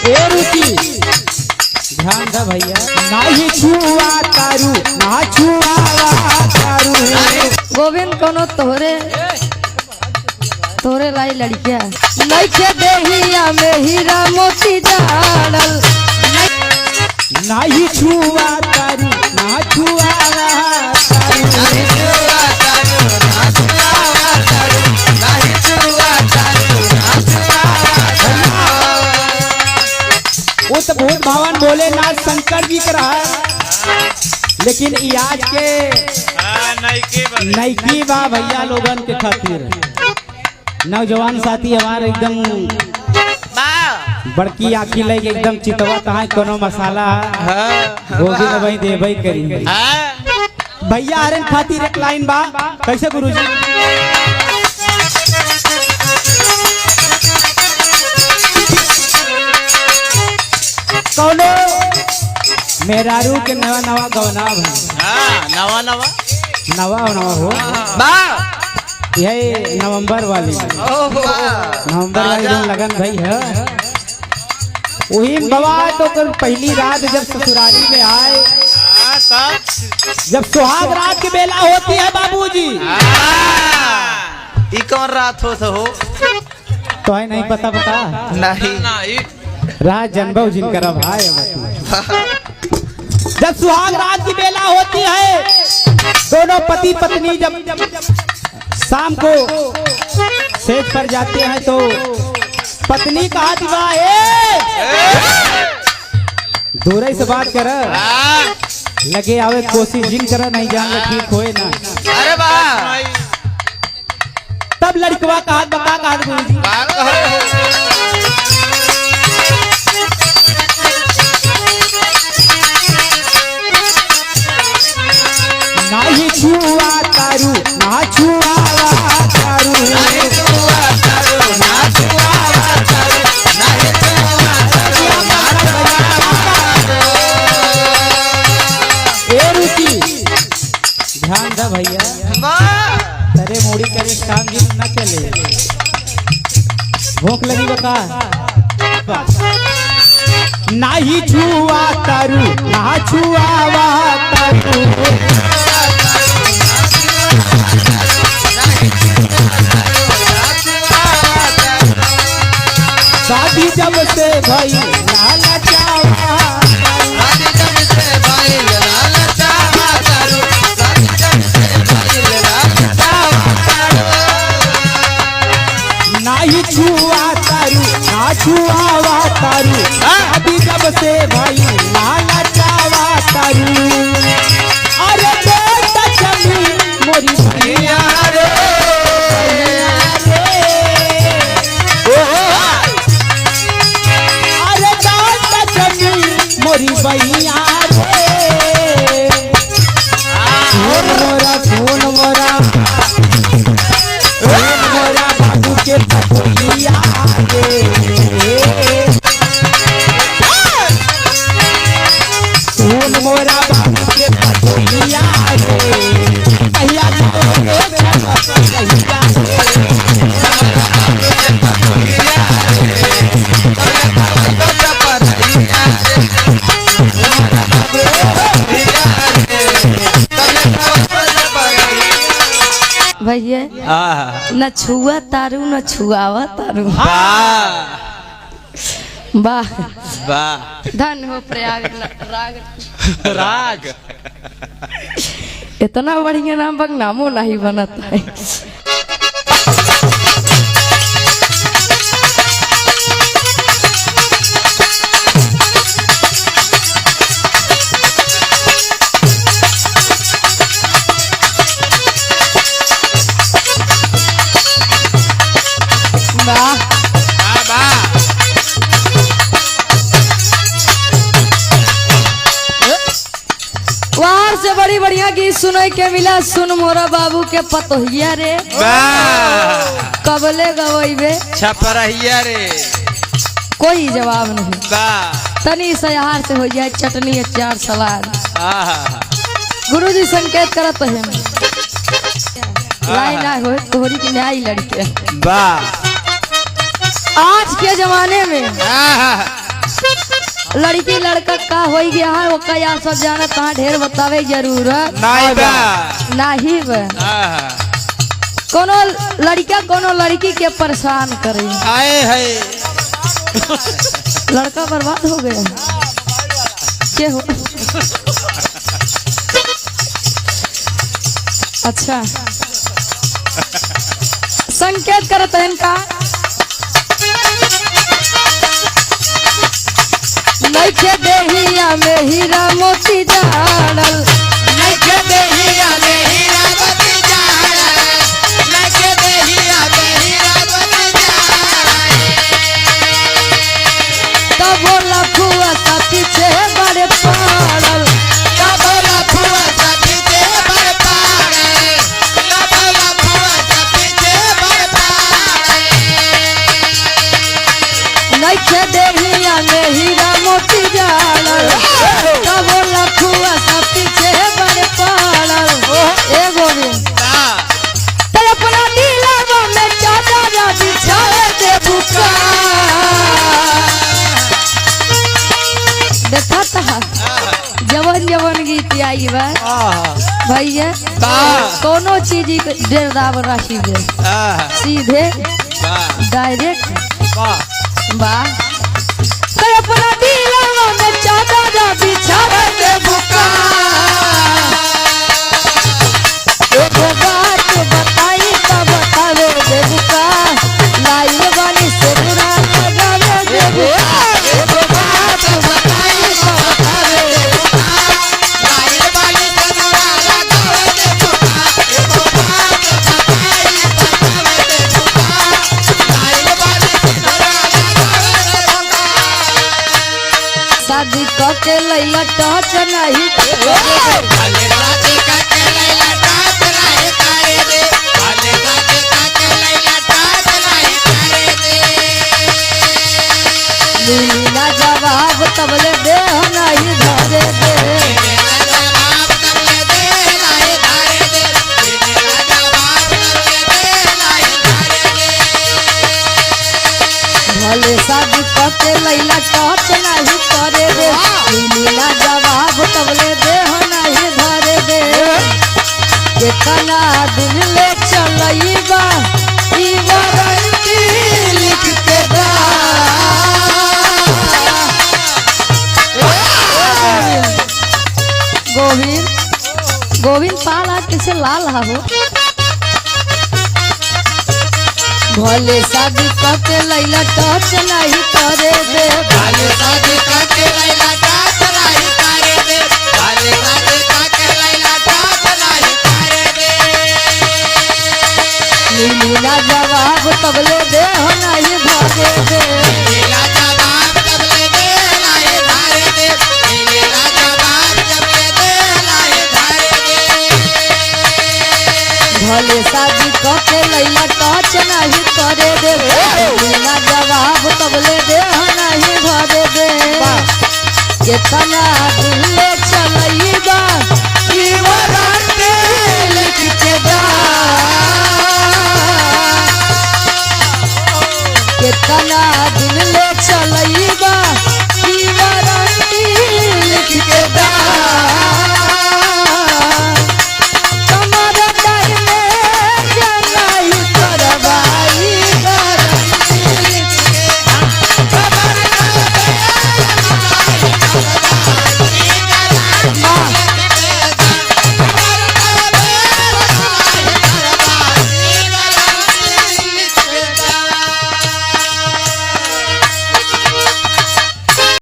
ए रुचि ध्यान दे भैया, नाही छुआ तारू ना छुआवा तारू। गोविंद कोनो तोरे लाई लड़किया नइखे देहिया में हीरा मोती जाड़ल। नाही छुआ तारू ना छुआवा वो तो बहुत भवन भोलेनाथ शंकर जी का है, लेकिन आज के नईकी बा भैया लोगन के खातिर नौजवान साथी हमारे एकदम बड़की आखी लगे एकदम चितवा कहाँ कोनो मसाला गोभी में वही दे भाई करी भैया हरे खातिर एक लाइन बा कैसे गुरुजी। कोनो मेहरारू के नवा नवा गवना भाई नवा हो यही नवंबर वाली जो लगन भाई है वही बवा तो पहली रात जब ससुराली में आए, जब सुहाग रात की बेला होती है बाबूजी, कौन रात हो तो है नहीं पता नहीं रात जन्म जिनकर भाई। जब सुहाग रात की बेला होती है, दोनों पति पत्नी जब शाम को सेज पर जाते हैं तो पत्नी कहा दिवा दूर से बात कर लगे आवे कोशिश जिन कर नहीं जान ठीक होए ना। अरे वाह तब लड़कवा कहा बका कहा नाही छुआ तारू ना छुआवा तारू ए रुचि ध्यान दे भैया, तेरे मोड़ी करे काम जी न चले भूख लगी बका नाही छुआ तारू ना छुआवा तारू। शादी जब से भाई लाला चावा नाही छुआ तारू ना छुआवा तारू। शादी जब से भाई लाला चावा तारू। अरे बेटा चली मोरी भैया रे मोरी भैया रे फूल मोरा बाबू के पटोलिया रे फूल मोरा बाबू के पटोलिया रे भैया भैया न छुआ तारू न छुआवा तारू। वाह धन हो प्रयाग राग इतना बढ़िया नाम बगनामो नहीं बनता है। वहां से बड़ी बढ़िया गीत सुने के मिला। सुन मोरा बाबू के पतोहिया रे कबले गवैबे छपरहिया रे कोई जवाब नहीं। तनी सयार से हो जाए चटनी अचार सलाद। गुरुजी संकेत करत है लाई ना हो तोहरी की न्याय लड़के। आज के जमाने में लड़की लड़का का हो गया है वो का आप सब जाना कहाँ ढेर बतावे जरूरत नहीं बा नहीं बा। कोनो लड़का कोनो लड़की के परेशान करे आए है लड़का बर्बाद हो गया के हो। अच्छा संकेत करत है इनका नइखे देहिया में हीरा मोती जाड़ल नइखे देहिया में हीरा मोती जाड़ल नइखे देहिया में हीरा मोती जाड़ल तब लफुआ सा पीछे बड़े पड़ल तब लफुआ सा पीछे बड़ पाड़े तब लफुआ सा पीछे बड़ पाड़े नइखे देहिया में हीरा मोती जाड़ल तब लफुआ सा पीछे बड़े पड़ल ए गोविंद ते अपना दिलवा में चादर बिछाए दे बुका देखा था जवन जवन गीत आई बा भैया कोनो चीज डेढ़ दावर राशि दे सीधे डायरेक्ट बा ते अपना दिलवा में चादर बिछाए दे बुका एगो बात बताई तब बतावे दे बुका लाइल वाली से बुरा लगावे दे बुका एगो बात बताई तब बतावे दे बुका लाइल वाली सनुरा लगावे दे बुका एगो बात बताई बतावे दे बुका लाइल वाली सनुरा लगावे दे बुका शादी के लैला टच नहीं भले शादी करके लैला टाट नहीं करे दे भले शादी करके लैला टाट नहीं करे दे मिली ना जवाब तबले दे नहीं धरे दे मेरा जवाब तबले दे नहीं धारे दे मेरा जवाब तबले दे नहीं धारे दे भले शादी के लैला टच नहीं करे दे मिली ना जवाब तबले दे नहीं धरे दे कितना दिन ले चलई बा ई वारंटी लिख के दा गोविंद गोविंद पाला किसे लाल हा हो भले शादी करके लैला टच नहीं करे दे भले शादी करके लैला टाट नहीं करे दे भले शादी करके लैला टाट नहीं करे दे मिली ना जवाब तबले दे नहीं भागे दे मेरा जवाब तबले दे नहीं धारे दे मेरा जवाब तबले दे नहीं धारे दे भले शादी करके लैला टच नहीं करे दे मिली ना जवाब तबले दे नहीं भागे दे कितना